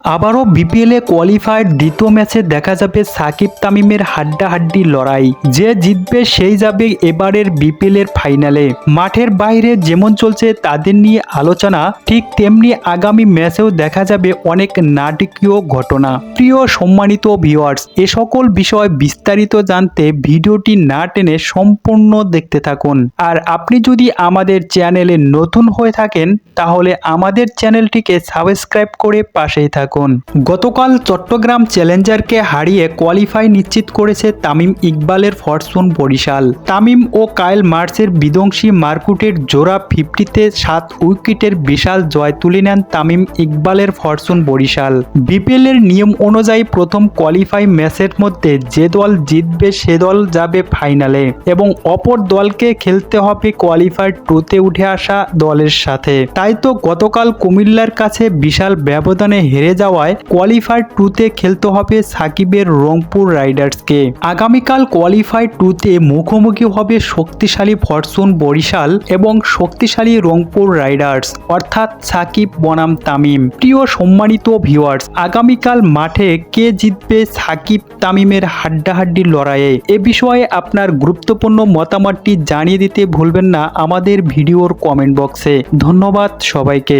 আবারও বিপিএলে কোয়ালিফায়ার দ্বিতীয় ম্যাচে দেখা যাবে সাকিব তামিমের হাড্ডাহাড্ডি লড়াই। যে জিতবে সেই যাবে এবারের বিপিএলের ফাইনালে। মাঠের বাইরে যেমন চলছে তাদের নিয়ে আলোচনা, ঠিক তেমনি আগামী ম্যাচেও দেখা যাবে অনেক নাটকীয় ঘটনা। প্রিয় সম্মানিত ভিউয়ার্স, এ সকল বিষয় বিস্তারিত জানতে ভিডিওটি না টেনে সম্পূর্ণ দেখতে থাকুন। আর আপনি যদি আমাদের চ্যানেলে নতুন হয়ে থাকেন তাহলে আমাদের চ্যানেলটিকে সাবস্ক্রাইব করে পাশেই থাকুন। গতকাল চট্টগ্রাম চ্যালেঞ্জারকে হারিয়ে কোয়ালিফাই নিশ্চিত করেছে তামিম ইকবালের ফরচুন বরিশাল। তামিম ও কাইল মার্সের বিধ্বংসী মারকুটের জোড়া 50-তে 7 উইকেটের বিশাল জয় তুলে নেন তামিম ইকবালের ফরচুন বরিশাল। বিপিএলের নিয়ম অনুযায়ী প্রথম কোয়ালিফাই ম্যাচের মধ্যে যে দল জিতবে সে দল যাবে ফাইনালে এবং অপর দলকে খেলতে হবে কোয়ালিফায়ার 2-তে উঠে আসা দলের সাথে। তাই তো গতকাল কুমিল্লার কাছে বিশাল ব্যবধানে হেরে যাওয়ায় কোয়ালিফায়ার 2-তে খেলতে হবে সাকিবের রংপুর রাইডার্সকে। আগামীকাল কোয়ালিফায়ার 2-তে মুখোমুখি হবে শক্তিশালী ফরচুন বরিশাল এবং শক্তিশালী রংপুর রাইডার্স, অর্থাৎ সাকিব বনাম তামিম। প্রিয় সম্মানিত ভিউয়ার্স, আগামীকাল মাঠে কে জিতবে সাকিব তামিমের হাড্ডাহাড্ডি লড়াইয়ে? এ বিষয়ে আপনার গুরুত্বপূর্ণ মতামতটি জানিয়ে দিতে ভুলবেন না আমাদের ভিডিওর কমেন্ট বক্সে। ধন্যবাদ সবাইকে।